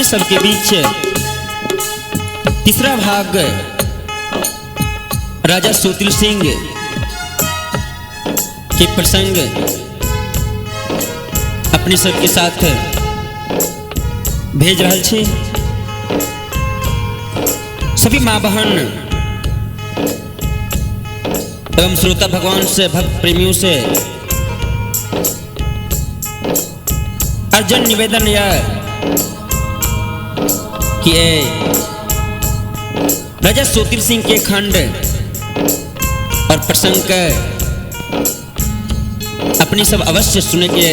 सबके बीच तीसरा भाग राजा सोतिल सिंह के प्रसंग अपने सबके साथ भेज रहल छी। सभी माँ बहन एवं श्रोता भगवान से भक्त प्रेमियों से अर्जन निवेदन यह कि राजा सोतिल सिंह के खंड और प्रसंग अपनी सब अवश्य सुने के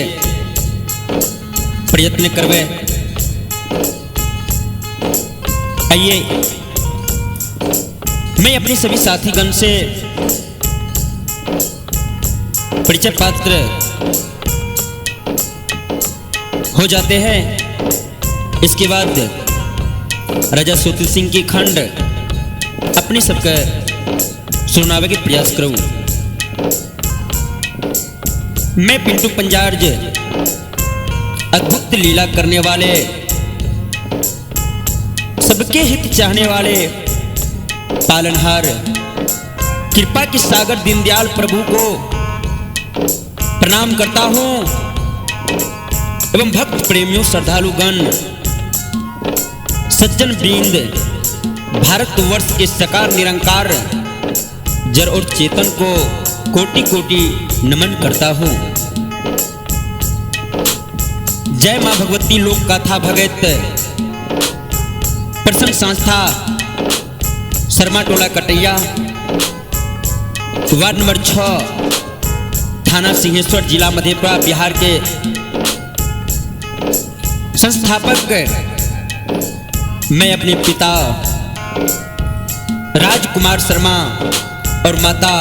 प्रयत्न करवे। आइए मैं अपने सभी साथीगण से परिचय पात्र हो जाते हैं। इसके बाद राजा सोतिल सिंह की खंड अपनी सबका सुनावे के प्रयास करूं। मैं पिंटू पंजार्ज अद्भुत लीला करने वाले, सबके हित चाहने वाले, पालनहार कृपा के सागर दीनदयाल प्रभु को प्रणाम करता हूं एवं भक्त प्रेमियों, श्रद्धालुगण, सज्जन वृंद, भारतवर्ष के सकार निरंकार जड़ और चेतन को कोटि कोटि नमन करता हूं। जय मां भगवती लोक गाथा भगत प्रसंग संस्था शर्मा टोला कटैया, वार्ड नंबर 6, थाना सिंहेश्वर, जिला मधेपुरा, बिहार के संस्थापक मैं अपने पिता राजकुमार शर्मा और माता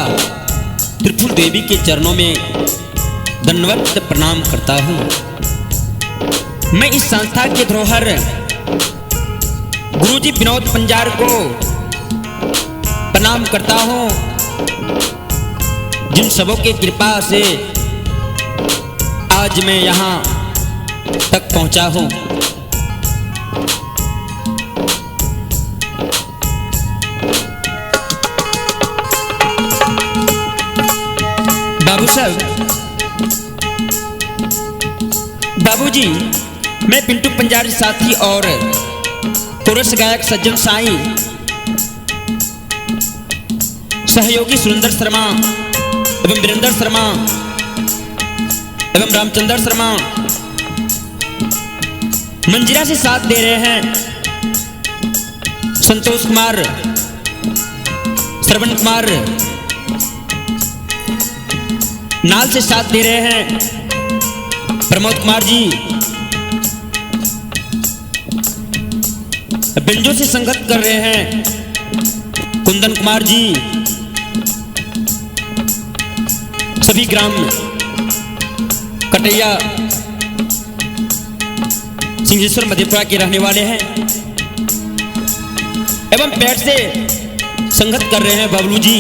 त्रिपुर देवी के चरणों में दंडवत प्रणाम करता हूं। मैं इस संस्था के धरोहर गुरुजी विनोद पंजार को प्रणाम करता हूं, जिन सबों के कृपा से आज मैं यहां तक पहुंचा हूं। बाबू साहब, बाबूजी, मैं पिंटू पंजारी साथी और कोरस गायक सज्जन साईं, सहयोगी सुरेंद्र शर्मा एवं वीरेंद्र शर्मा एवं रामचंद्र शर्मा मंजिरा से साथ दे रहे हैं। संतोष कुमार, श्रवण कुमार नाल से साथ दे रहे हैं। प्रमोद कुमार जी बेंजो से संगत कर रहे हैं। कुंदन कुमार जी सभी ग्राम कटैया सिंहेश्वर मधेपुरा के रहने वाले हैं एवं पेड़ से संगत कर रहे हैं। बबलू जी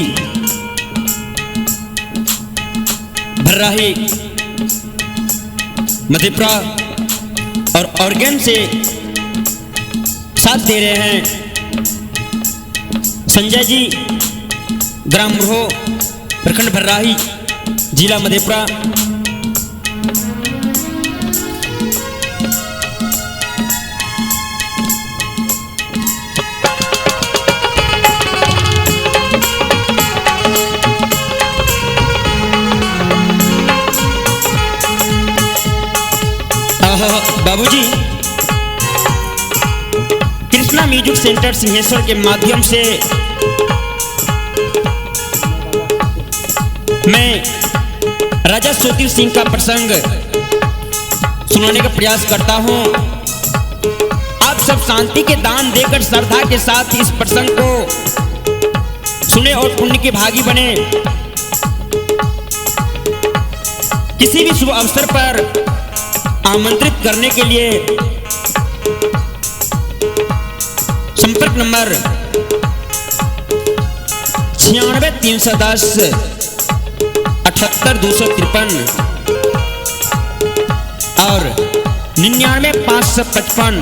भर्राही मधेपुरा और ऑर्गेन से साथ दे रहे हैं। संजय जी ग्राम मुरहो, प्रखंड भर्राही, जिला मधेपुरा। बाबूजी, कृष्णा म्यूजिक सेंटर सिंहेश्वर के माध्यम से मैं राजा सोतिल सिंह का प्रसंग सुनाने का प्रयास करता हूं। आप सब शांति के दान देकर श्रद्धा के साथ इस प्रसंग को सुने और पुण्य के भागी बने। किसी भी शुभ अवसर पर आमंत्रित करने के लिए संपर्क नंबर 96 310 78 253 और 99 555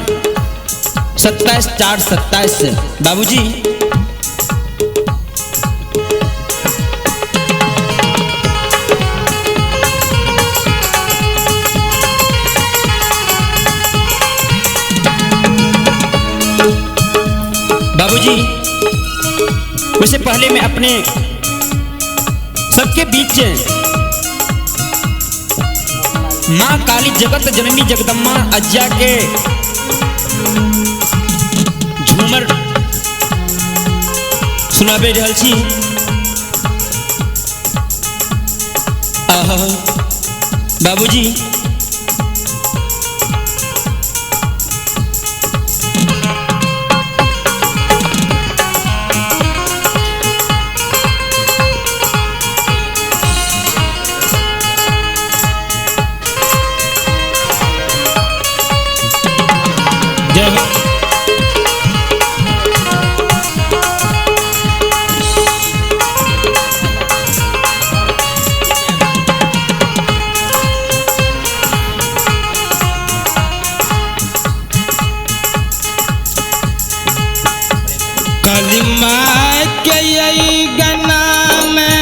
27/4/27 बाबूजी। बाबूजी उससे पहले मैं अपने सबके बीच माँ काली जगत जननी जगदम्मा अज्जा के झूमर सुनाबे रहल छी। बाबूजी कलिमा के यही गना में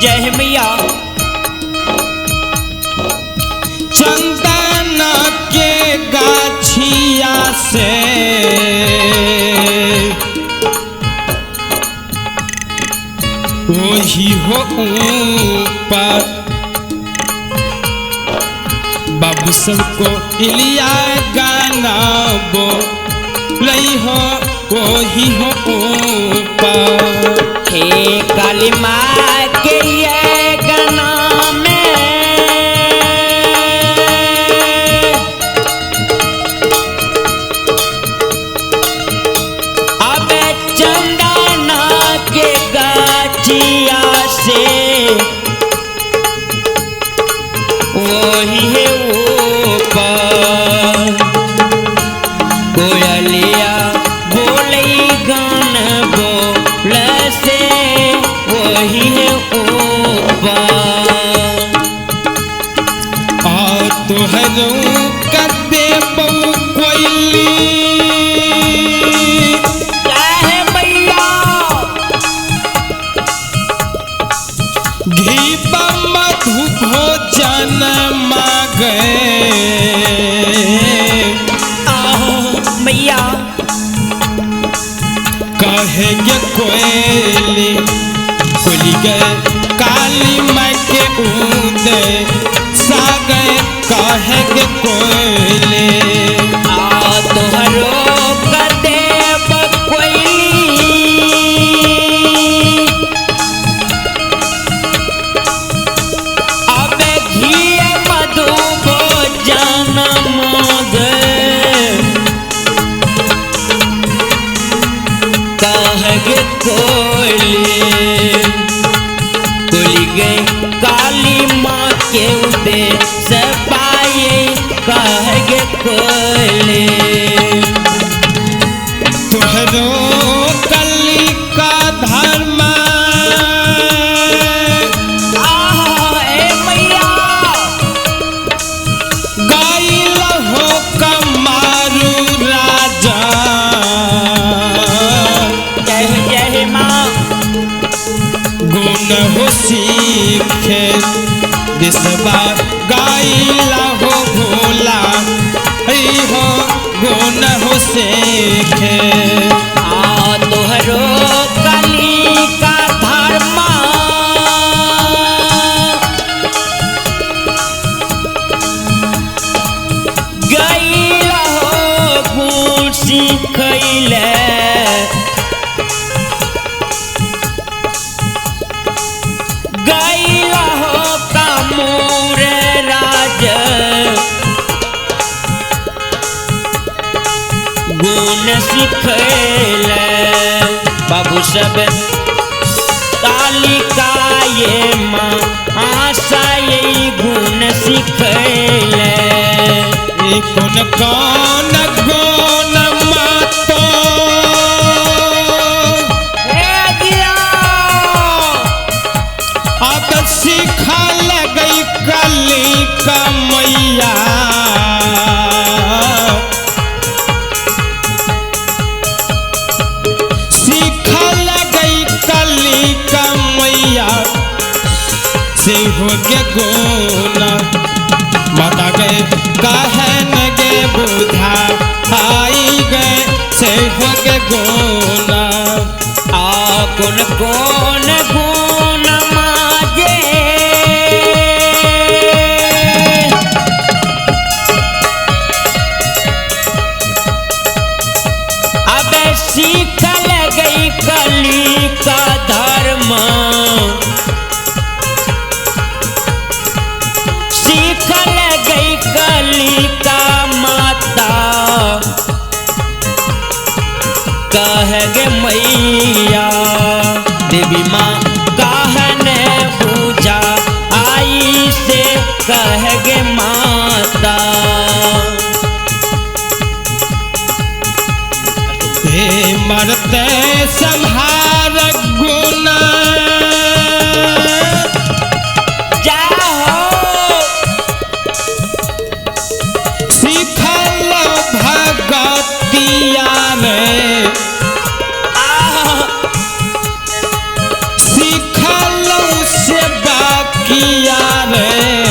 जय मैया। चंदन के गाछिया से वही हो ऊपर बाबू सबको इलिया गाना बो लई हो वही हो ऊपर। हे काली माँ के ये गाना में अब चंदना के गाछिया से वही है ऊपर। कोयलिया बोलई गान बोल से वही है ऊपर। और तुहरो कदे बहु कोयली चाहे मैया घी मधु भोजन मांगे मैया कहेगे कोयली कोयली गए काली माँ के उदे सागे कहेगे कोयली। तोहरो कदे बकोयली अब घी मधु भोजन मांगे कहेगे कोयली। कोयली गए काली माँ के उदे से पाए कहेगे कोयली। तुहरो कली का धर्म मैया गाइल हो कमारू राजा जय माँ गुण हो सीखे दिसबा गाइला हो भोला हो गुण हो सीखे। तोहरो कली का धर्म गईल हो गुण सीखैले गईल हो कामूर राज गुण सिखैले। बाबू सब कालिका ये माँ आशा ये गुण सिखैले। कौन कौन गुण मातो अब सिखा लगई कली का मैया के गुना माता गए कहन गे बुझा आई गए से हो के गुना कौन कौन गुण माजे अब सीखल गई कली का धर्म सीखल गई कली का माता कह गे मैया देवी माँ कहने पूजा आई से कह गे माता हे मरते संहार गुना जाहो सीखल भगतिया रे सीखल से बाकिया रे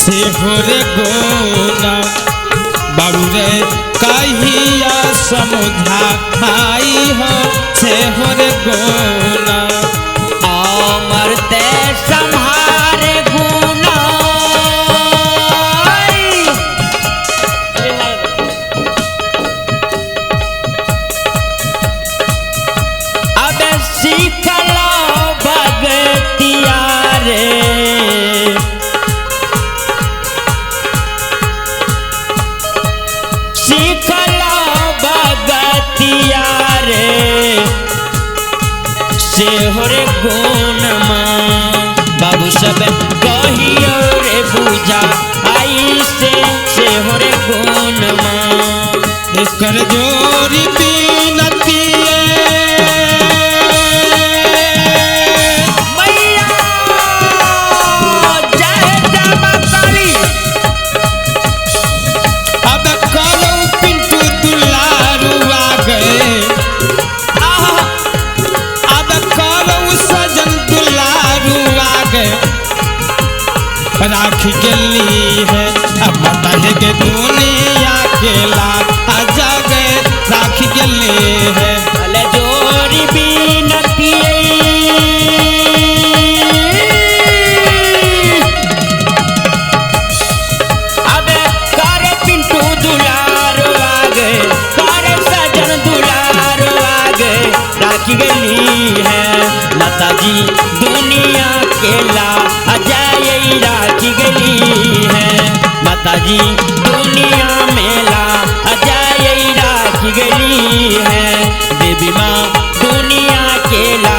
से हो रे गुना बाबू रे कहिया समुझा खाई हो से हो रे गुना अमरते संहारे गुना अब सीखलो भगतिया रे सीखलो भगतिया रे से हो रे गुण माँ बाबू सब कहियो रे पूजा आई से हो रे गुण माँ कर जोरी बीनती मैया जय जमा काली अब करो पिंटू दुलारू आ गए अब करो सजन दुलारू आ गए राखी गली है अब बताए के दुनिया के लाभ आ जा गए राखी गली है अले जोरी बीनती अब कर पिंटू दुलार आ गए कर सजन दुलार आ गए राखी गली है माता जी दुनिया के ला अजय राखी गली है माता जी दुनिया में ला अजय राखी गली है देवी माँ दुनिया के ला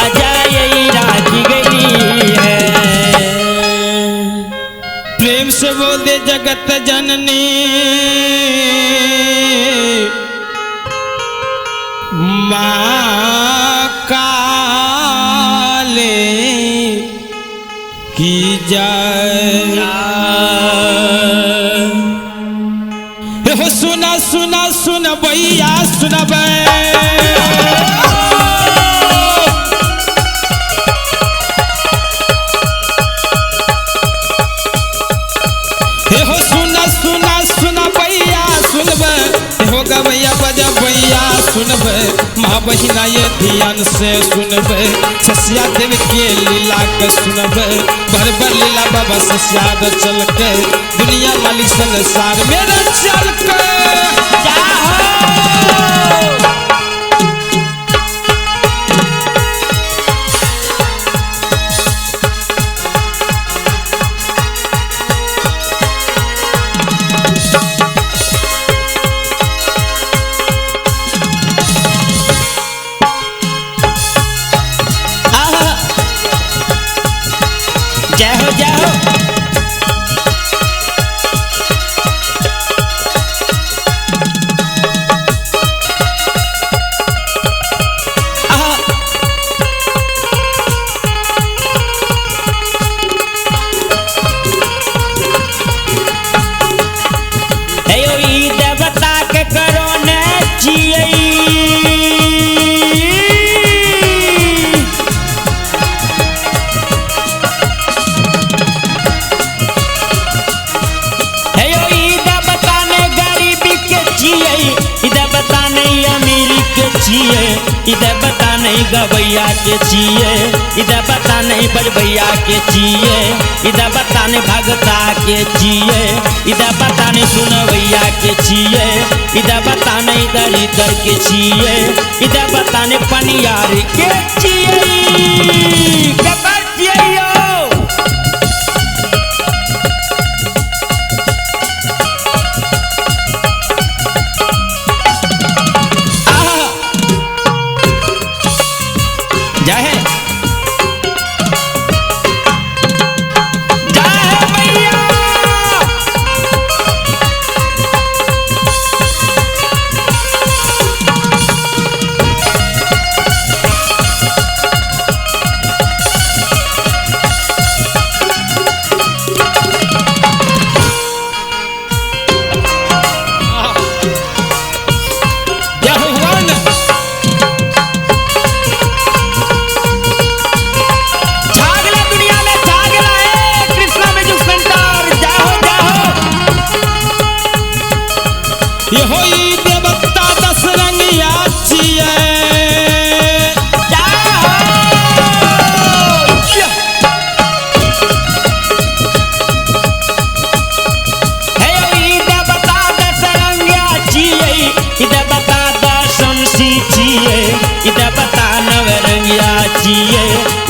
अजय राखी गली है प्रेम से बोल दे जगत जननी माँ काले की जय हो सुना सुना सुन भैया सुनबे हो सुना सुना सुना भैया सुनबे हो गवैया बजा भैया सुनबे माँ बहिना ये ध्यान से सुनबे सस्या देव के लीला के सुनबे भर लीला बाबा सस्या चल के दुनिया मालिक संसार मेरा चल के जय हो जय हो नहीं अमीरी के चाहिए, इधर बता नहीं गवैया के चाहिए, इधर बता नहीं बजबैया के चाहिए, इधर बता नहीं भगता के चाहिए, इधर बता नहीं सुनवैया के चाहिए, इधर बता नहीं दरिदर के चाहिए, इधर बता नहीं पनियार के चाहिए। कबर चाहिए यो।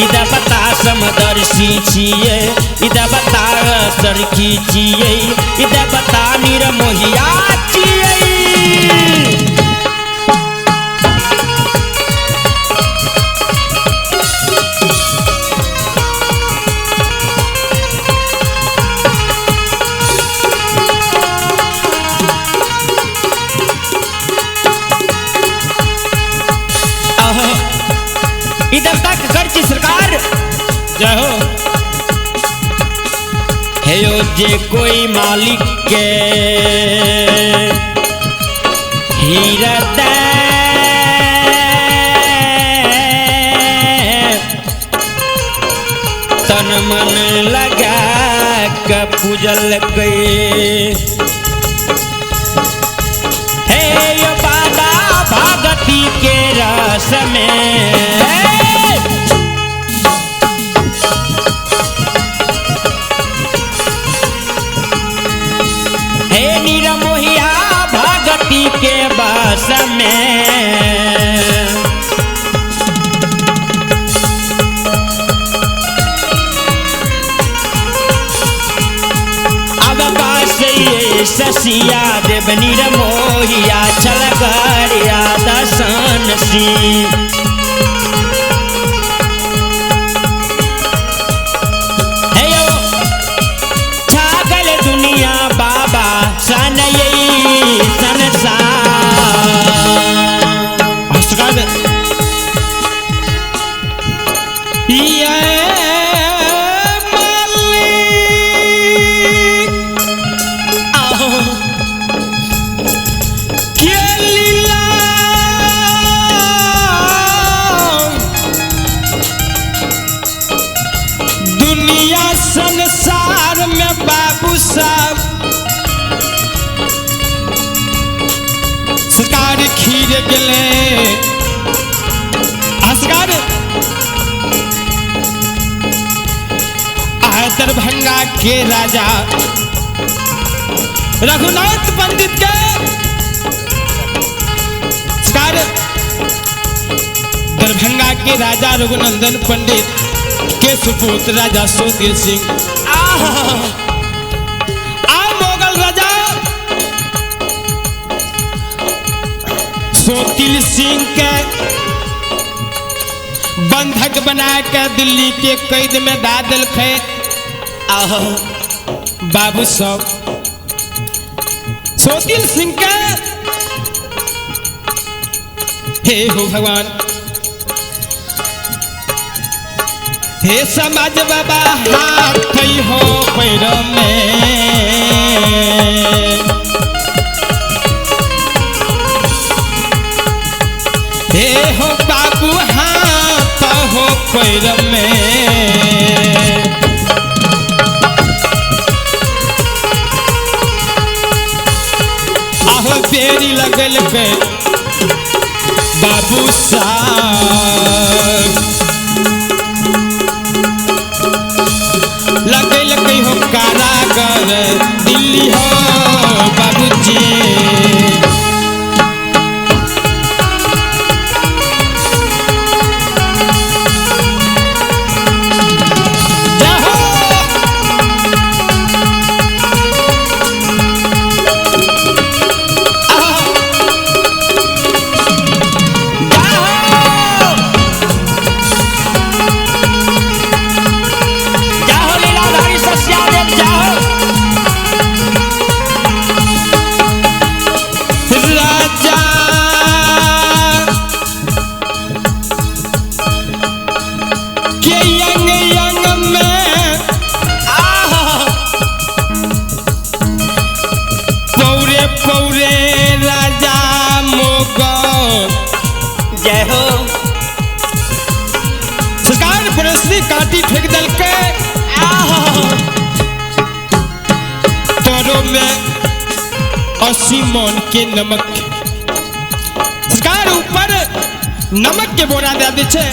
इधर बता समदर्शी छिए, इधर बता सरखी छिए, इधर बता निरमोहिया छिए। इधर तक गर्ची सरकार जय हो। हे यो जे कोई मालिक के हृदय तन मन लगा के पूजल गए। हे यो बाबा भगती के रस में निरमोहिया भगती के बस में अब बस ये ससिया देव निरमोहिया छलगरिया दर्शन सी। दुनिया बाबा सन यही संसार दुनिया संसार में बाबू साहब सरकार खीर गले असगर दरभंगा के राजा रघुनाथ पंडित के सरकार दरभंगा के राजा रघुनंदन पंडित के सुपुत्र राजा सोतिल सिंह मोगल राजा सोतिल सिंह के बंधक बना के दिल्ली के कैद में डाल दिल खे। बाबू साहब सोतिल सिंह के हे हो भगवान हे समाज बाबा हाथ हो पैर में हे हो बाबू हाथ हो पैर में आहो देरी लगल पे बाबू साहब लगल कहीं हो कारागर दिल्ली हो बाबूजी काटी फेंक दल के तोरो में 80 मन के नमक सरकार ऊपर नमक के बोरा दे दी छे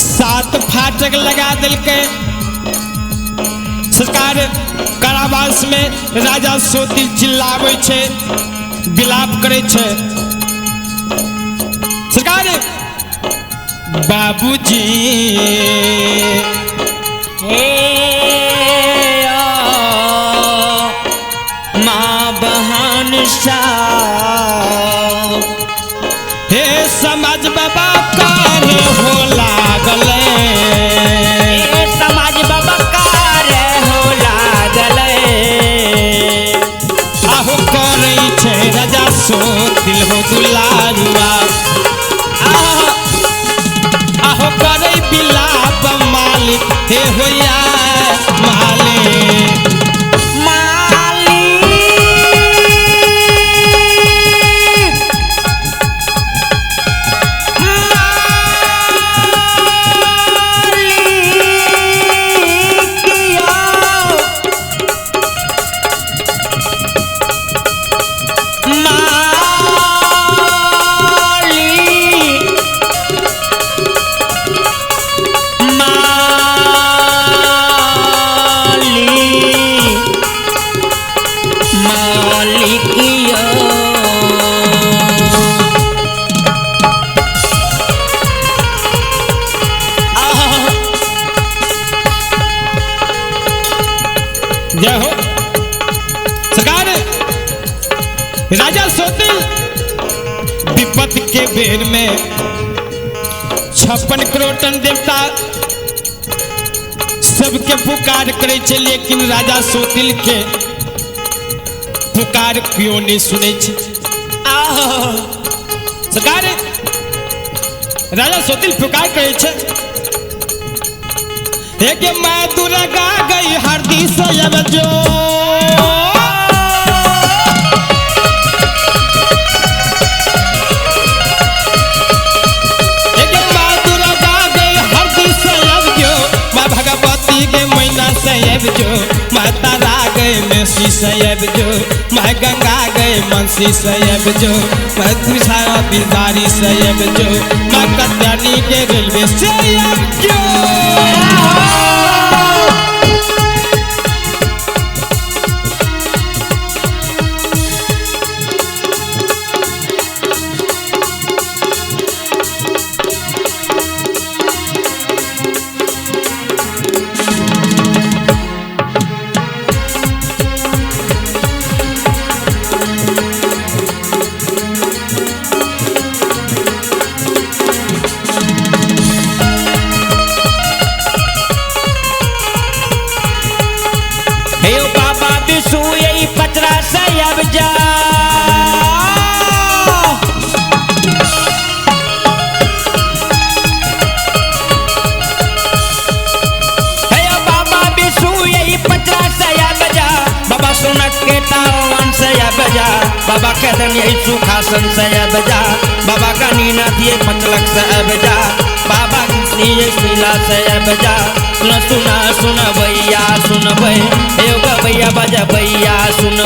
7 फाटक लगा दल के सरकार कारावास में राजा सोतिल चिल्लावे छे विलाप करे छे सरकार बाबूजी हे माँ बहन हे समाज बाबा कार हो लागले समाज बाबा कार हो लागले आहो करे छे राजा सोतिल हो दुलारुआ आहो करे बिलाप मालिक हे होया मालिक जय हो सरकार राजा सोतिल विपत्ति के बेर में 56 करोड़ टन देवता सबके पुकार करे छे लेकिन राजा सोतिल के पुकार क्यों नहीं सुने छे सरकार राजा सोतिल पुकार करे छे एक मैं दुर्गा गई हरदी सयब जो एक मैं दुर्गा गई हरदी सयब जो मैं भगवती के मैना सयब जो मैं तारा गए मेसी सयब जो मैं गंगा गए मनसी सयब जो मैं तुषारा बिदारी सयब जो मैं कत्यानी के रेलवे सयब जो बाबा कहते यही सुखासन से बजा बाबा का नीना दिए पचलक से बजा बाबा ये शीला से बजा सुना सुना भैया सुन भैया बजा भैया सुन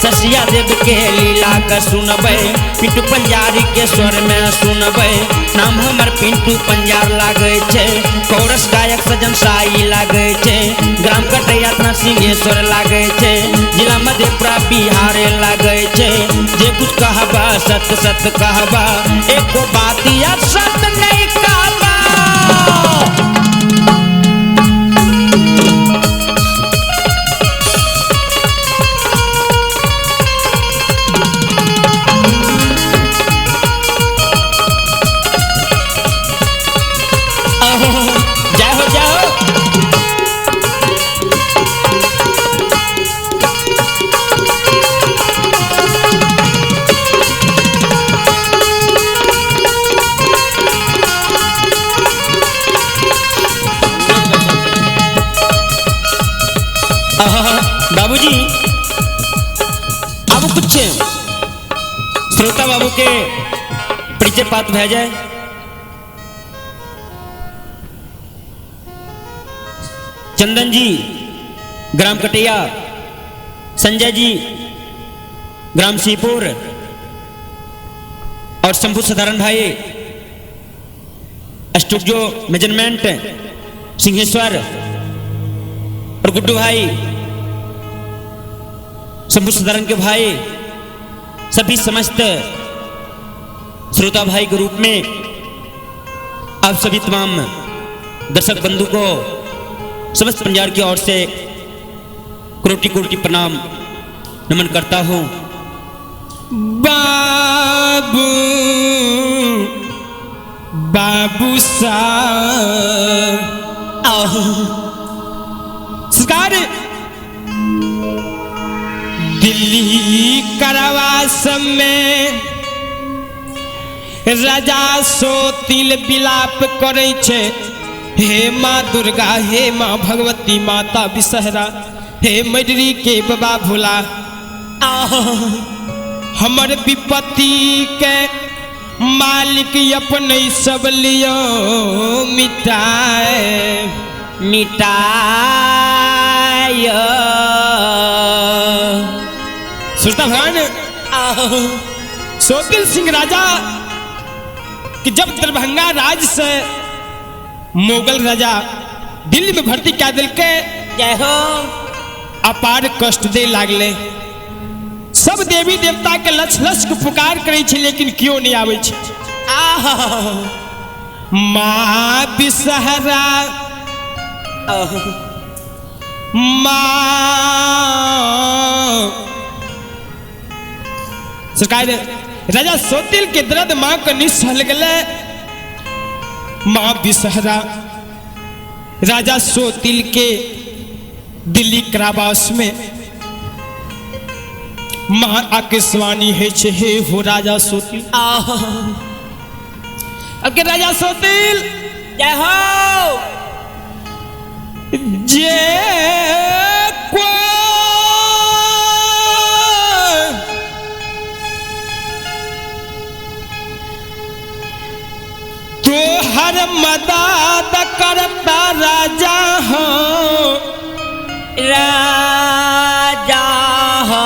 ससिया देव के लीला का सुनबे पिंटू पंजारी के स्वर में सुनबे नाम हमर पिंटू पंजार लागे छे कोरस गायक सजन साई लागे छे ग्राम कटैया थाना सिंहेश्वर लागे छे जिला मधेपुरा बिहार लागे छे जे कुछ कहबा सत सत कहबा एको बात या सत नहीं कहबा। जय हो जय हो। बाबूजी अब कुछ श्रोता बाबू के परिचय पात भे जाए। चंदन जी ग्राम कटैया, संजय जी ग्राम सीपुर और शंभू साधारण भाई स्टूडियो मेजरमेंट सिंहेश्वर और गुड्डू भाई शंभू साधारण के भाई सभी समस्त श्रोता भाई के रूप में आप सभी तमाम दर्शक बंधु को समस्त पंजाब की ओर से कोटि कोटि प्रणाम नमन करता हूं। बाबू बाबू सरकार दिल्ली करावास में राजा सोतिल विलाप करे छे हे माँ दुर्गा हे माँ भगवती माता विषहरा हे मैडरी के बाबा भोला हमर विपत्ति के मालिक अपने सब लियो मिटाए मिटाय सुरता भगवान सोतिल सिंह राजा कि जब दरभंगा राज से मुगल राजा दिल्ली में भर्ती क्या दिल के जय हो अपार कष्ट दे लागले सब देवी देवता के लक्ष लक्ष के पुकार करे छे लेकिन क्यों नहीं आवे छे। माँ विषहरा माँ सरकार राजा सोतिल के दर्द माँ को निसहल गले माँ विषहरा राजा सोतिल के दिल्ली कारावास में माँ आकाशवाणी है छे हे हो राजा सोतिल अब के राजा सोतिल जय हो जे को तो हर मदद करता राजा हो राजा हो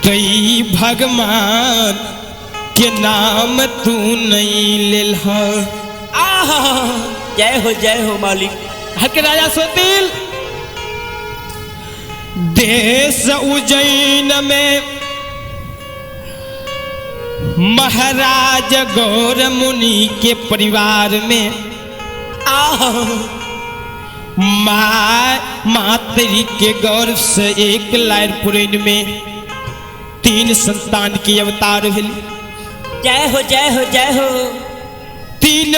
कई भगवान के नाम तू नहीं लेल हो। जय हो मालिक। हक राजा सोतिल देश उज्जैन में महाराज गौर मुनि के परिवार में मातरी के गौरव से एक लायर पुराण में 3 संतान की अवतार भेल। जय हो जय हो जय हो। 3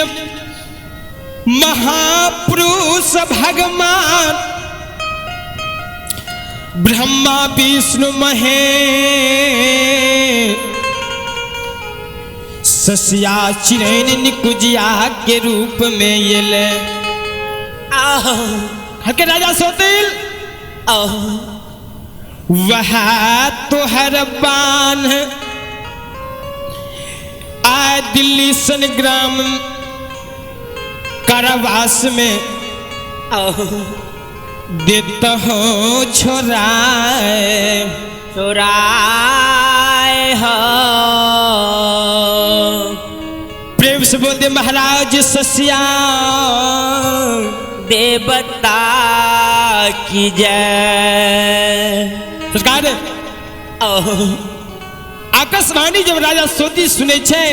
महापुरुष भगवान ब्रह्मा विष्णु महेश ससिया चिरैन निकुजिया के रूप में ये ले हके राजा सोतिल वह तो हर बान आ दिल्ली संग्राम कारावास में देता हो छोराए चुराए हो प्रेम से बोलते महाराज ससिया देवता की जय। सरकार आकाशवाणी जब राजा सोती सुने छे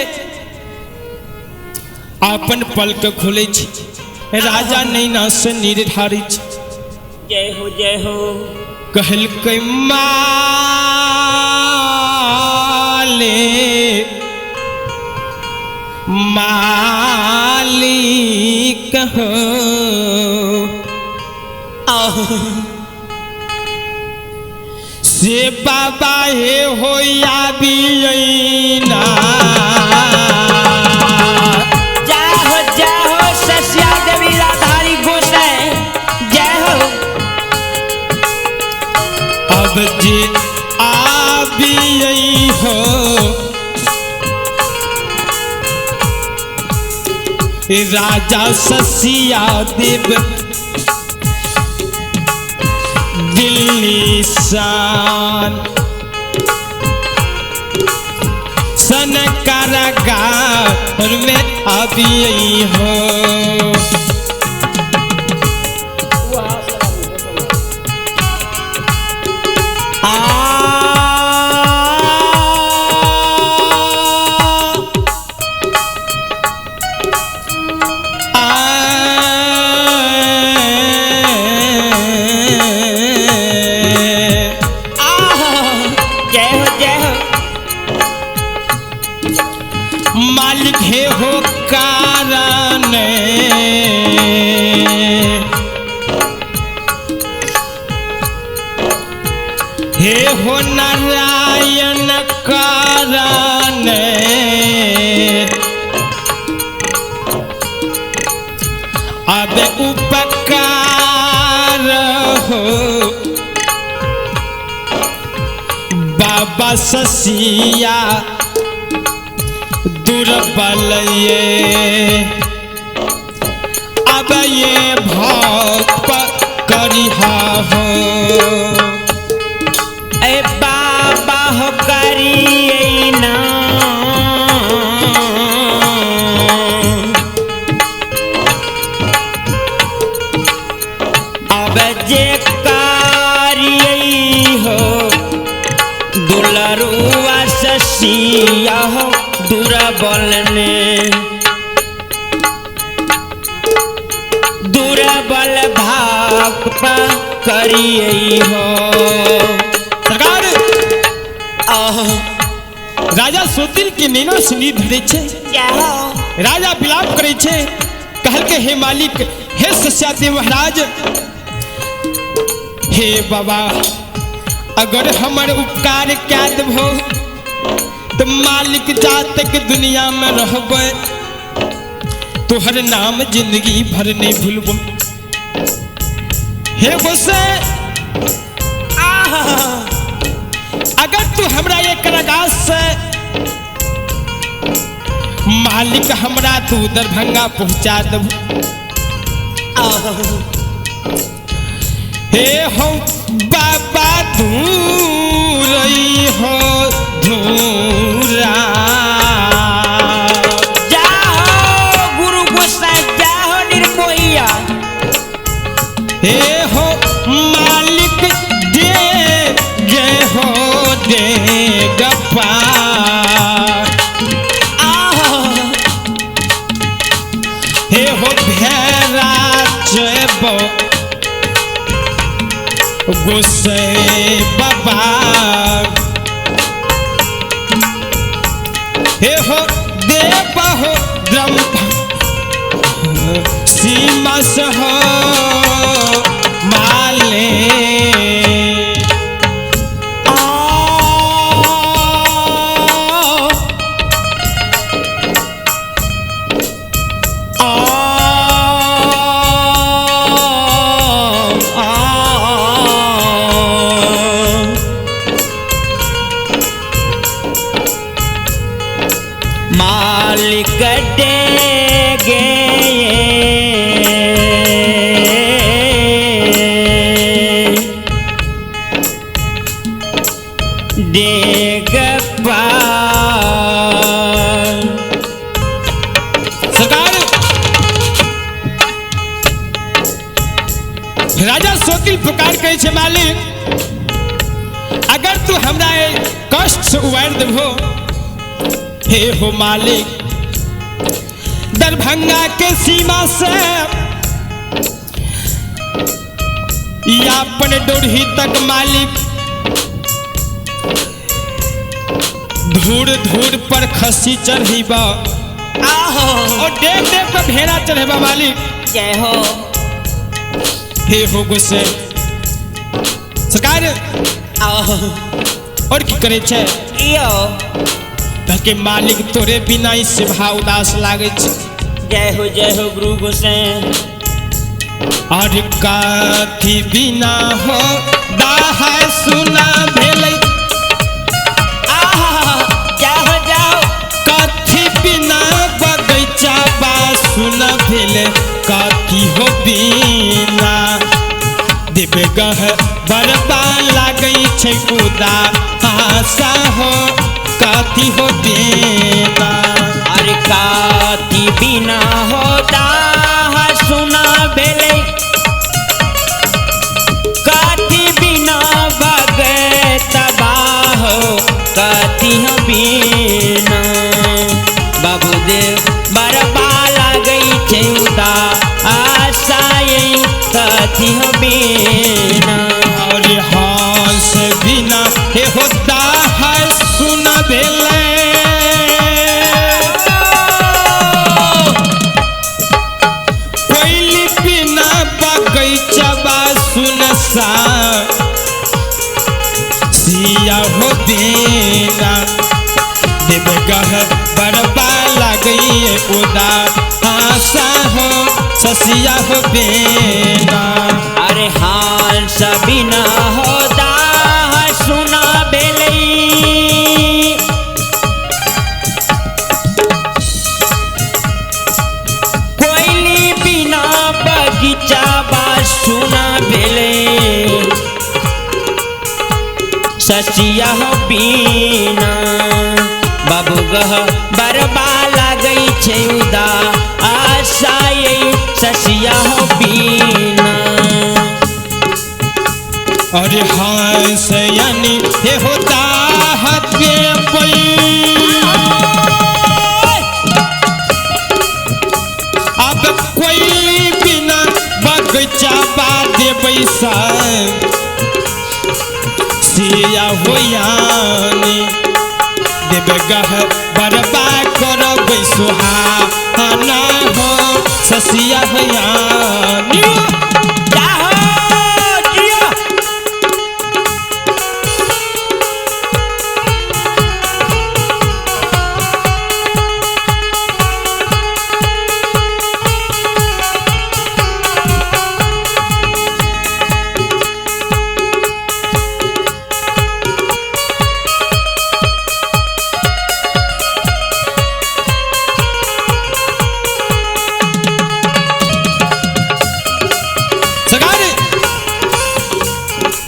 अपन पलक खुले छे राजा नैना से निर्धारित जय हो जय हो कहल के मालिक हो से बाबा हे हो या बियना जय हो सस्या देवी राधारी गोसाई जय हो। अब जे आबियई हो राजा ससिया देव दिल्ली सन कारागार में आबियई हो मालिक हे हो कारण हे हो नारायण कारण अब उपकार हो बाबा ससिया दुर्बल ये अब ये भक्त करिहा हो ए बाबा हो करिए ना अब जे करिए हो दुलरुआ ससिया हो दुर्बल ने दुर्बल भक्त करिए हो। सरकार राजा सोतिल के नैना से नींद धरे छे राजा विलाप करे छे कहल के हे मालिक हे सस्यादेव महाराज हे बाबा अगर हमर उपकार क्या देबो तो मालिक जात के दुनिया में रहबे तोहर नाम जिंदगी भर नहीं भूलबो हे गोसे अगर तू हमरा एक रगास से मालिक हमरा तू दरभंगा पहुंचा देबो हे हो बाबा दूर हो धूरा जाओ गुरु गोसाई जाओ निर्मोहिया हे हो मालिक दे जय हो दे गप्पा हे हो भेरा चेबो गोसाई बाबा हे हो देव हो ब्रह्म सीमा सह माले मालिक दे गए राजा सोतिल पुकार कहे छे मालिक अगर तू हमरा कष्ट से उबार देबो हे हो मालिक दरभंगा के सीमा से यापन डोरही तक मालिक धूर धूर पर खसी चढ़ीबा और देख देख पर भेड़ा चढ़ेबा मालिक जय हो हे हो गुस्से सरकार और की करे छे यो ताकि मालिक तोरे बिना इस सभा उदास लागे छे जय हो गुरु गोसाई और काथी बिना हो दाह सुना भेलै जाओ काथी बिना बगैचा बा सुना भेले काथी हो बिना देवे गह बरबा लागै छै उदा आशा हो काथी हो बिना अरे काथी बिना होता सुना भेले काथी बिना बगैचा बा हो काथी हो बिना बाबूदेव बरबा लागै छै उदा आशाए काथी हो बिना और हंस बिना हे होता है सुना भेले कोयली बिना बगैचा बा सुन सा सिया हो बिना देव गह बरबा लगई उदा आशा हो ससिया हो बिना अरे हाल सबिना होता सुना बेलई कोयली बिना बगीचा बा सुना बेले ससिया हो बिना बाबू गह बरबा लागई छे उदा आशाए ससिया हो बिना और हाँ सयानी हे होता हत्या पई अब कोई बिना बगैचा बा दे पैसा सिया हो यानी देव गह बरबा करब सुहाना हो ससिया हो यानी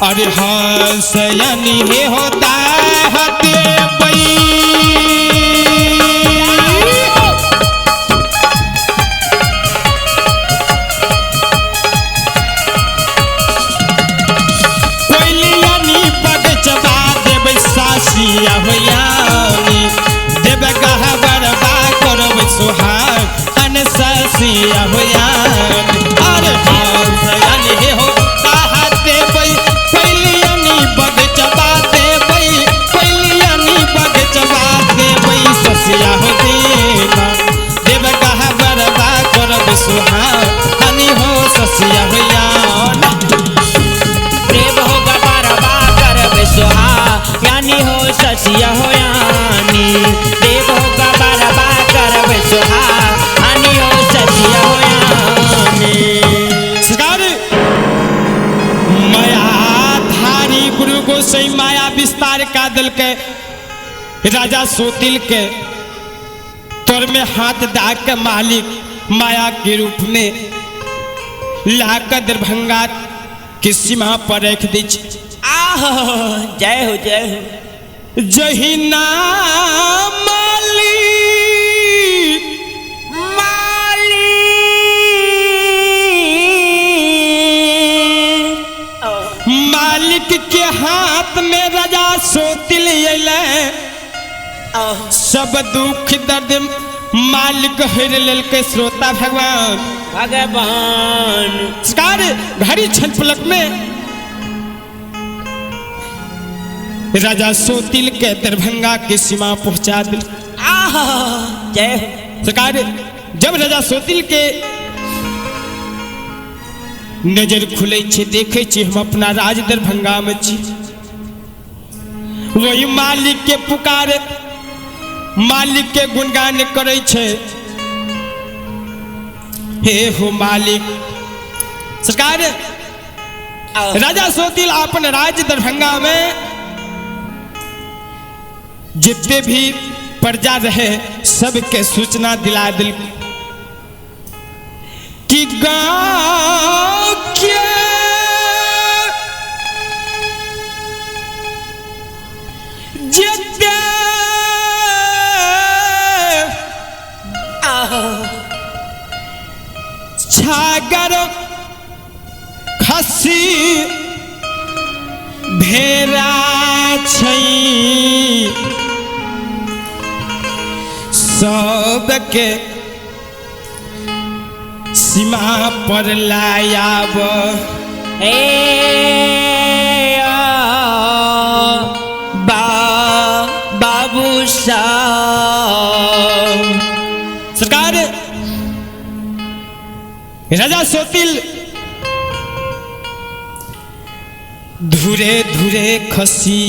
अरे हाँ सयानी हे होता हते बई कोयलियानी बगचबा देबै सासिया होयानी देबै गह बरबा करब सुहाग अन सासिया होयानी अरे हाँ सयानी हे होता हते बई बगचबा देबै ससिया हो देना देव कह बरबा करब सुहानी हो ससिया हो यानी प्रेम हो बरबा करब सुहानी हो ससिया हो यानी देव हो बरबा करब सुहानी हो ससिया हो यानी माया धारी गुरु गोसाई माया विस्तार का दल के राजा सोतिल के तोर में हाथ डाक के मालिक माया के रूप में लाकर दरभंगा की सीमा पर रख दी जय हो जही नाम के हाथ में राजा सोतिल अइले सब दुख दर्द मालिक हर लेलके श्रोता भगवान सरकार घड़ी छन पलक में राजा सोतिल के दरभंगा के सीमा पहुंचा दिल। जय सरकार जब राजा सोतिल के नजर खुले छे देखे छे हम अपना राज दरभंगा में छी वही मालिक के पुकार मालिक के गुणगान करे छे हे हो मालिक। सरकार राजा सोतिल अपन राज दरभंगा में जितने भी प्रजा रहे सबके सूचना दिला दिल कि गांव के जितने छागर खसी भेड़ा छई सबके सीमा पर लायाब बाबू साहब। सरकार राजा सोतिल धुरे धुरे खसी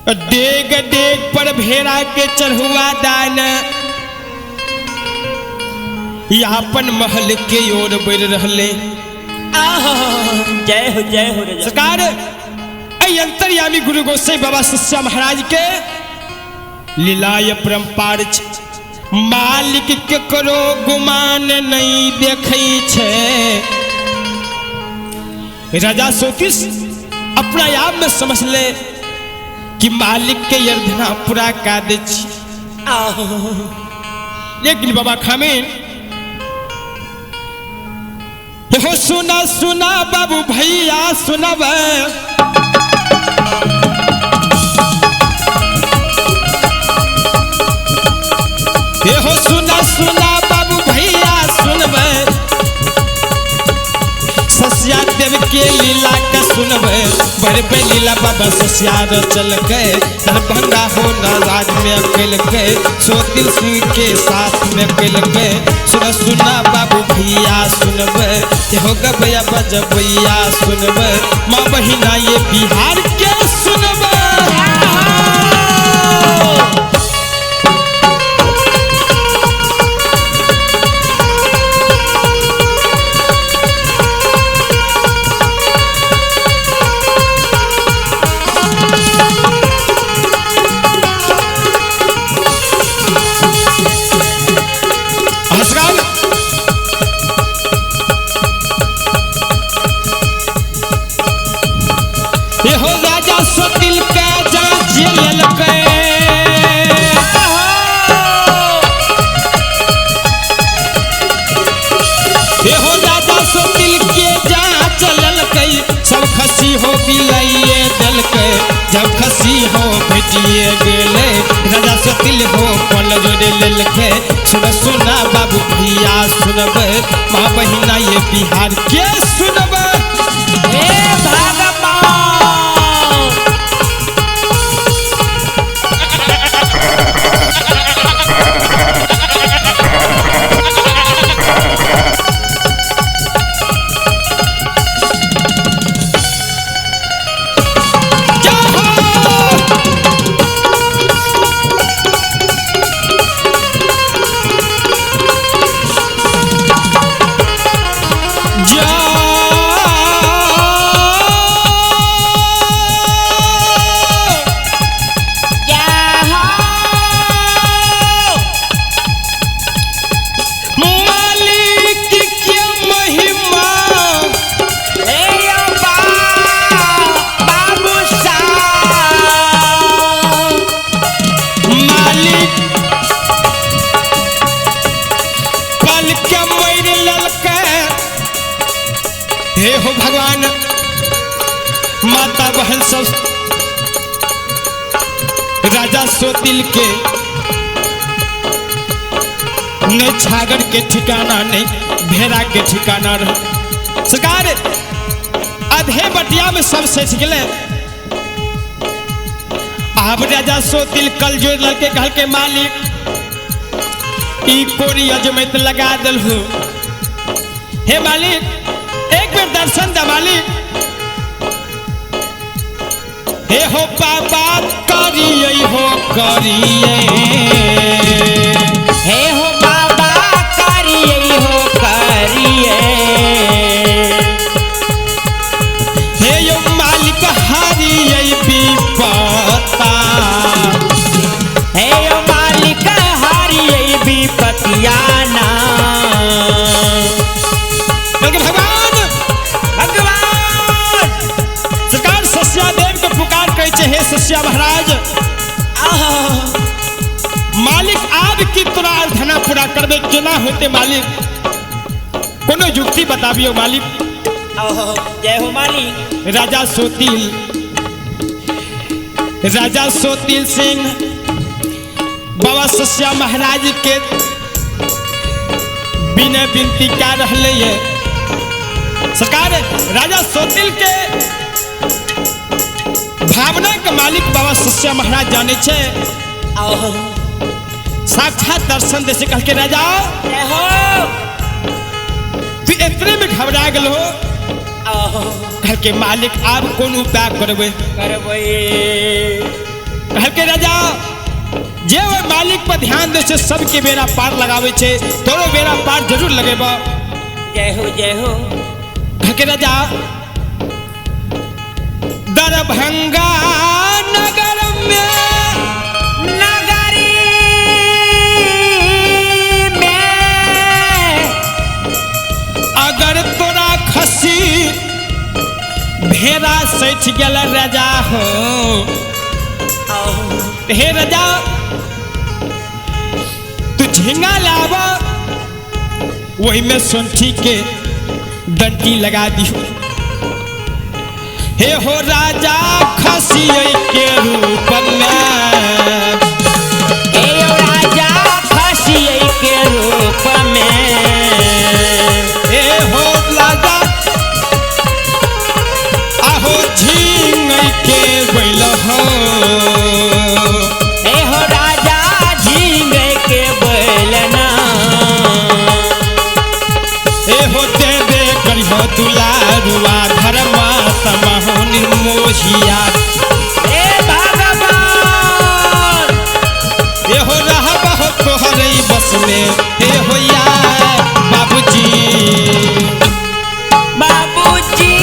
डेग डेग पर भेड़ा के चढ़ुआ दान यापन महल के ओर बढ़ रहे। जय हो राजा। सरकार अंतर्यामी गुरु गोसाई बाबा शिष्या महाराज के लीलाय परम्पार मालिक के करो गुमान नहीं देखे छे। राजा सोतिल अपना आप में समझ ले कि मालिक के यर्धना पूरा का दे छी। लेकिन बाबा खामिन हो सुना सुना बाबू भैया सुनब हो सुना सुना बाबू भैया सुनब सस्या देव के लीला का सुनब बड़े पे लीला बाबा सस्या चल गए दरभंगा हो नाराज में अकेल गए सोतिल सिंह के साथ में अकेल गए सुना सुना बाबू भैया सुनब हो गया बजबैया सुनब माँ बहिना ये बिहार के सुनब। हो राजा सोतिल का जांच ललके हो राजा सोतिल के जांच ललके सब खसी हो बिलाइए दलके जब खसी हो भेटिए गेले राजा सोतिल हो पल जोड़े ललके सुना सुना बाबू भैया सुनब माँ बहिना ये बिहार के सुनब। हे हो भगवान, माता बहन सब राजा सोतिल के न छागर के ठिकाना नहीं भेड़ा के ठिकाना रहे। सरकार आधे बटिया में सब सच गए। अब राजा सोतिल कल जो लड़के घर के मालिक ई कोरी अजमत लगा दल हो। हे मालिक एक बार दर्शन द मालिक। हे हो बाबा करिए हो करिए, हे हो बाबा करिए हो करिए, हे यो मालिक हरिए विपत्ता, हे यो मालिक हरिए विपतियाना। भगवान भगवान सरकार सस्यादेव के पुकार कहे छे, हे सस्या महाराज मालिक आज की तोरा अर्धना पूरा करबे केना होते मालिक, कोनो युक्ति बताबियो मालिक। जय हो मालिक। राजा सोतिल सिंह बाबा सस्या महाराज के बिना विनती क्या रहले है। सरकार राजा सोतिल के भावना के मालिक बाबा सस्या महाराज जाने छे। साक्षात दर्शन दे से कह के राजा जय हो। तू इतने में घबरा गल हो। कह के मालिक आप कौन उपाय करबे कह के राजा जे वो मालिक पर ध्यान दे से सबके बेड़ा पार लगावे छे, तोरो बेड़ा पार जरूर लगेबा। जय हो जय हो। कह के राजा दरभंगा नगर में अगर तोरा खसी भेड़ा सच गल राजा हो। हे राजा तू झींगा लावा वही में सोंठी के डंटी लगा दी। हे हो राजा खसी के रूप में, हे हो राजा खसी के रूप में, हे हो राजा आहो झींग के बैल हो। हे हो राजा झींग के बैलना, हे हो दे दे करियो दुलारुआ धर्मा समहो निर्मोहिया। हे भगवान हे हो रहा बहुत तोहरे बस में, हे हो यार बाबूजी बाबूजी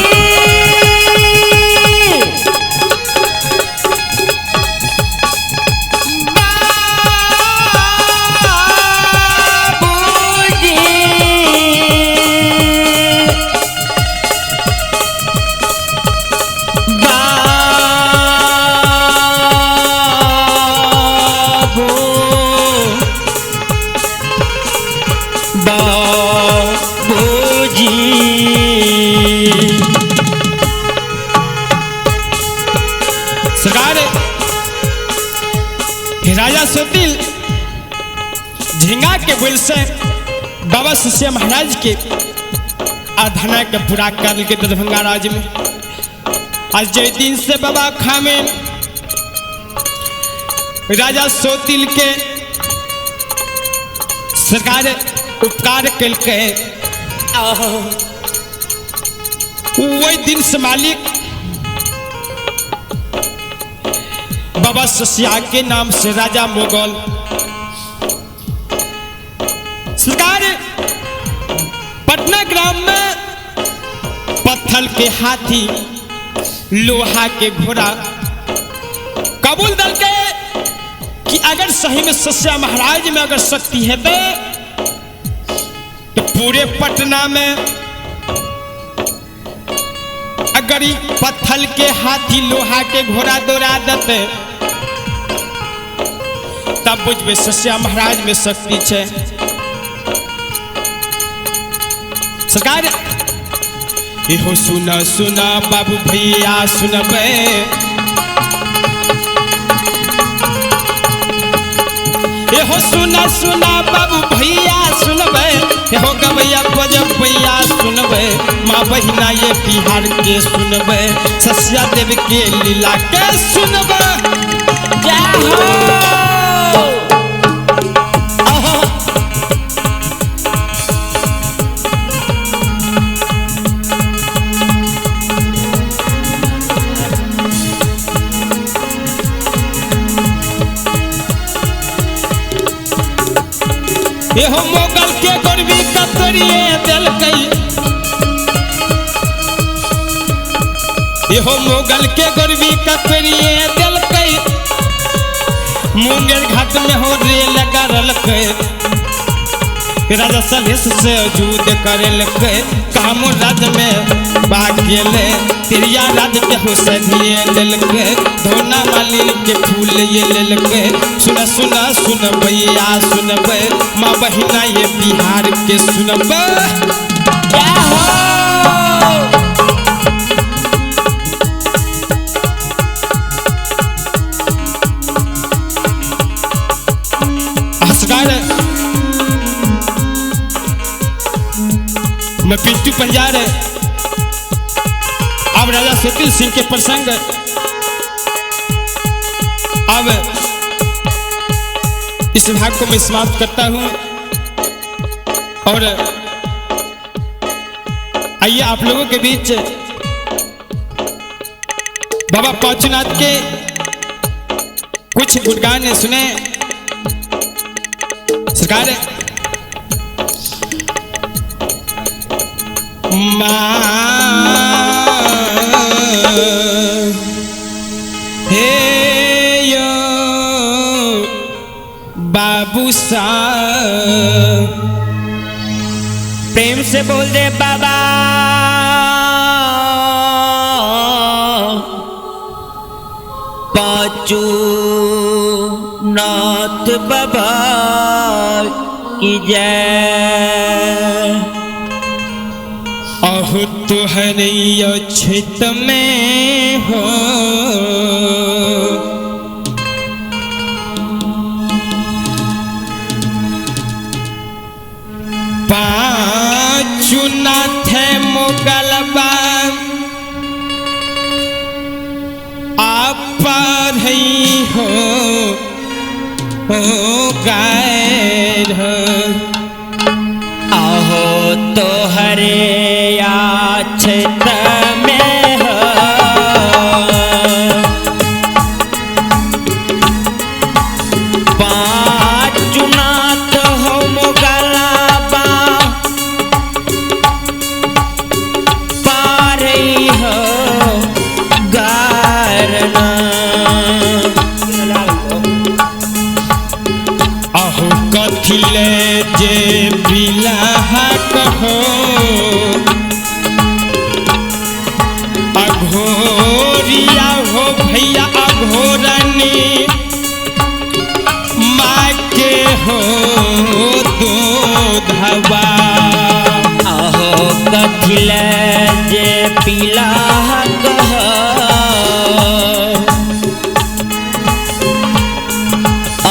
सरकार राजा सोतिल झिंगा के बोल से बाबा सस्या महाराज के आराधना के पूरा कर के दरभंगा राज्य में। आज जे दिन से बाबा खामे राजा सोतिल के सरकार उपकार कल के वही दिन से मालिक बाबा सस्या के नाम से राजा मुगल सरकार पटना ग्राम में पत्थर के हाथी लोहा के घोड़ा कबूल दल के कि अगर सही में सस्या महाराज में अगर शक्ति है तो पूरे पटना में अगर पत्थर के हाथी लोहा के घोड़ा दौड़ा देते तब बुझबे सस्या महाराज में शक्ति है। सरकार हो सुना सुना बाबू भैया सुनबे हो सुना सुना बाबू भैया सुनबे हो गवैया बजब भैया सुनबे माँ बहिना ये बिहार के सुनबे सस्या देव के लीला के सुनबे जय हो। हो मोगल के गोरवी कतरिए दिल कई हो मोगल के गोरवी कतरिए दिल कई मुंगेर घाट में हो रे लगा रलके राजा सलेस से जूद करल के काम राज में भाग गेले तिरिया राज के हो सधिए लेलके धोना मालिन के फूल ये लेलके सुना सुना सुनबैया सुनबे माँ बहिना ये बिहार के सुनबे जय हो। मैं पिंटू पंजार अब राजा सुशील सिंह के प्रसंग अब इस भाग को मैं समाप्त करता हूं और आइए आप लोगों के बीच बाबा पांचुनाथ के कुछ गुणगान सुने। सरकार हे यो बाबू साहब प्रेम से बोल दे बाबा पांचू नाथ बाबा की जय। अहो तुहरे क्षेत में हो पांचुनाथ मोगल आप हो गाय आहो तो हरे क्षेत्र में हो पांचुनाथ हो मोगलाबा पारई हो गारना अहो कथिले जे बिलाहा कहो अघोरिया हो भैया अघोरनी माँ के हो दूधवा आहो कथिल जे पीला कह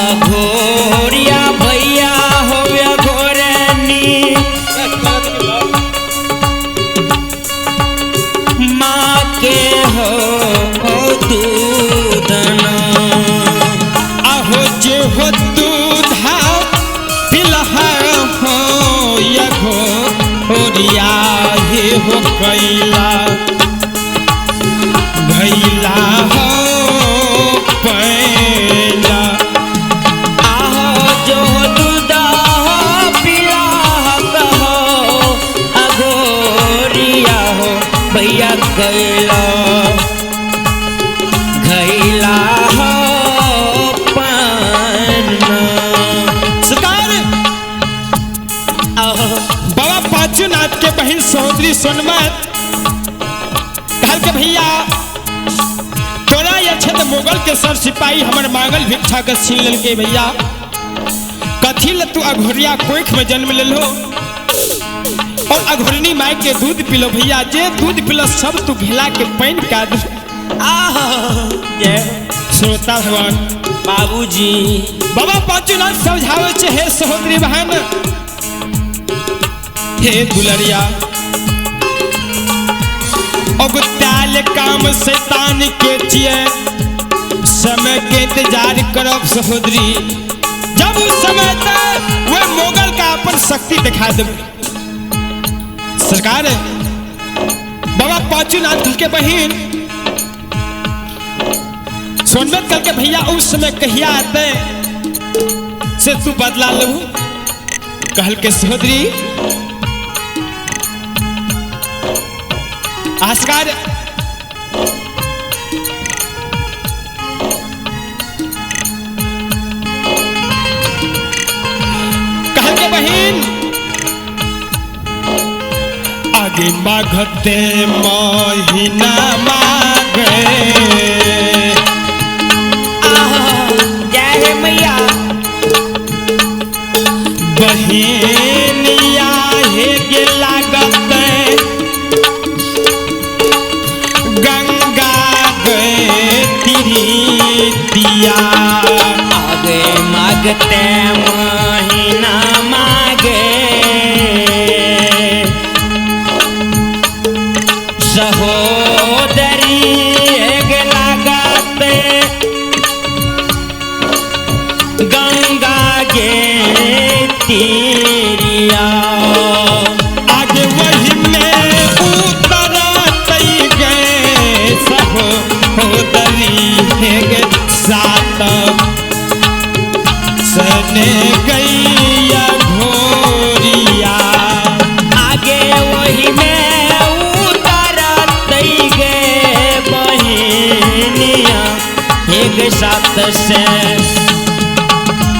अघोरिया भैया हो अघोरनी माँ के हो दूधना अहो जे हो दूधा पिलहा हो यघो ओरिया हे हो कैला घैला हो पैला आहो जो दूधा हो पिला कहो अघोरिया हो भैया कैला घैला हो पाना। आहो बाबा पांचुनाथ के बहन सहोदरी सोनमत कहल के भैया तोरा ये क्षेत्र मुगल के सर सिपाही हमर मांगल भिक्षा के छीन लेल के भैया कथी ल तू अघोरिया कोख में जन्म लेलो और अघोरनी माई के दूध पिलो भैया, जे दूध पिलो सब तू घिला के पैन का श्रोता भगवान बाबूजी बाबा पांचुनाथ समझावे छे, हे सहोदरी बहन, हे दुलरिया, अगुत्याल काम शैतान के चिए, समय के इंतजार करब सहोदरी, जब उस समय तक वह मोगल का अपन शक्ति दिखा दे। सरकार बाबा पांचुनाथ के बहन सोनमत करके भैया उस समय कहिया आते से तू बदला लू, कहल के सहोदरी आस्कार कहल के बहन आगे माघते महीना मागे, जय मैया बहनिया हे गे लागत गंगा गए तिरी दिया, आगे मागते महीना मागे, सहोदरी हे लागत गंगा गे तीरिया, आगे वही में उतर गए सहोदरी हे गे सात, सने गैया घोरिया, आगे वही में उतरत गे बहिनिया, एक साथ से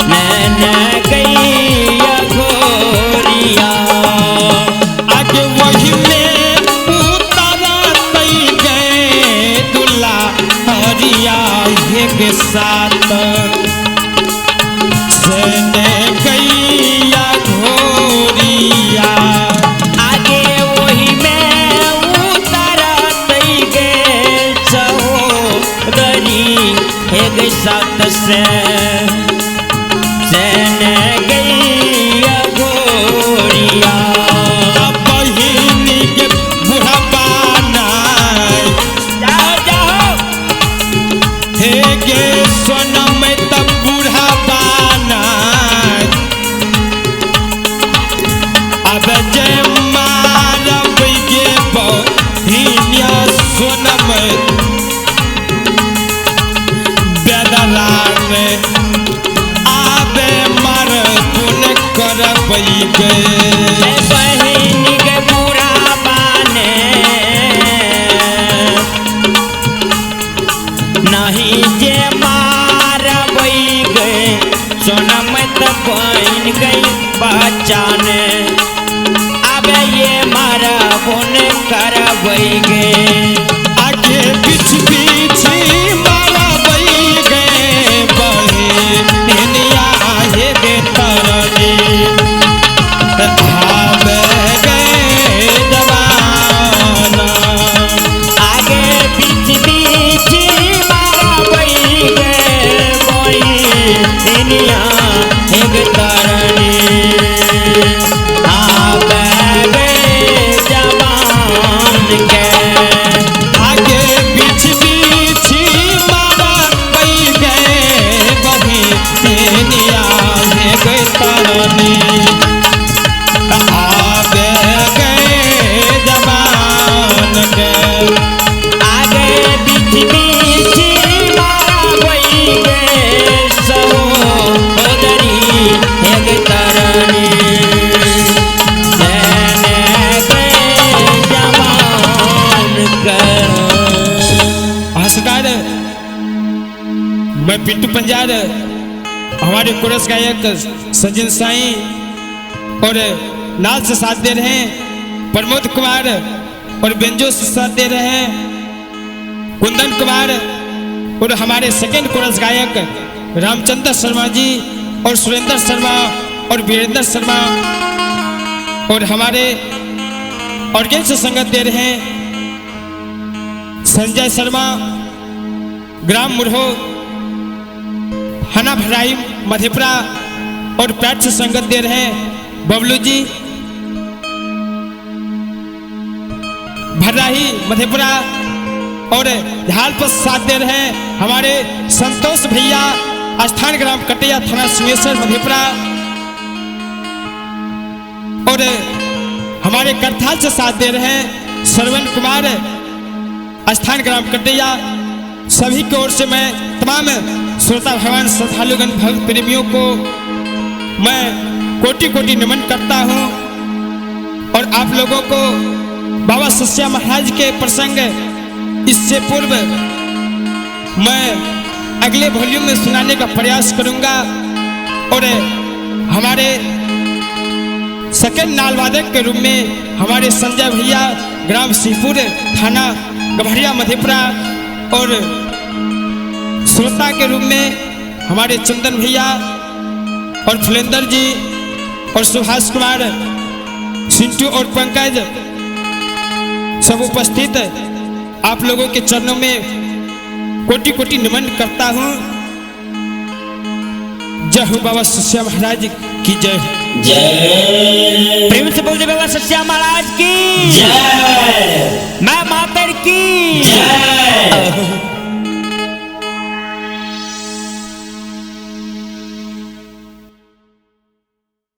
नैन गैया घोरिया, आगे वही में उतर गए दुल्ला हरिया के साथ, सने गैया घोरिया, आगे वही में उतरत गे सहोदरी एक साथ से गैया घोरिया, बहिनी के बुढ़ापाना जाओ जाओ हे गे सोनम तब बुढ़ापाना, अब जय मारब गे बहिनिया सोनम बेदला में आबे मर पुन करबई गे, बहन के बुरा बाने नहीं जे मारबई गए, सोनम तो बहन गई बचाने, अब ये मारा पुन करबई गे, आगे पीछ पीछ मारबई गे बहिनिया हे गे तरनी, आबे गए जवाना, आगे बीच बीच मारबई गे बहिनिया एक तरनी, आबे गे जवान के, आगे पीछ पीछ मारबई गे बहिनिया हे गे तरनी, आबे गए जवान के, आगे बीच बीच मारबई गे सहोदरी एक तरनी, जवान नमस्कार, मैं पिंटू पंजार, हमारे कोरस गायक सज्जन साईं और नाल से साथ दे रहे हैं प्रमोद कुमार, और बेंजो से साथ दे रहे हैं कुंदन कुमार, और हमारे सेकंड कोरस गायक रामचंद्र शर्मा जी और सुरेंद्र शर्मा और वीरेंद्र शर्मा, और हमारे ऑर्गेन से संगत दे रहे हैं संजय शर्मा, ग्राम मुरहो, थाना भराई मधेपुरा। और पैट से संगत दे रहे हैं बबलू जी, भर्राही मधेपुरा। और झाल पर साथ दे रहे हैं हमारे संतोष भैया, स्थान ग्राम कटिया, थाना सिंहेश्वर मधेपुरा। और हमारे करथाल से साथ दे रहे हैं श्रवण कुमार, स्थान ग्राम कटिया। सभी की ओर से मैं तमाम श्रोता भगवान श्रद्धालुगण भक्त प्रेमियों को मैं कोटि कोटि नमन करता हूँ। और आप लोगों को बाबा सस्या महाराज के प्रसंग इससे पूर्व मैं अगले वॉल्यूम में सुनाने का प्रयास करूंगा। और हमारे सेकंड नालवादक के रूप में हमारे संजय भैया, ग्राम सीपुर, थाना गभरिया मधेपुरा। और श्रोता के रूप में हमारे चंदन भैया और फुलेंदर जी और सुभाष कुमार, सिंटू और पंकज सब उपस्थित आप लोगों के चरणों में कोटि कोटि नमन करता हूँ। जय हो बाबा सस्या महाराज की जय। जय। प्रेम से बोल दे बाबा सस्या महाराज की जय। मैं मातर की जय।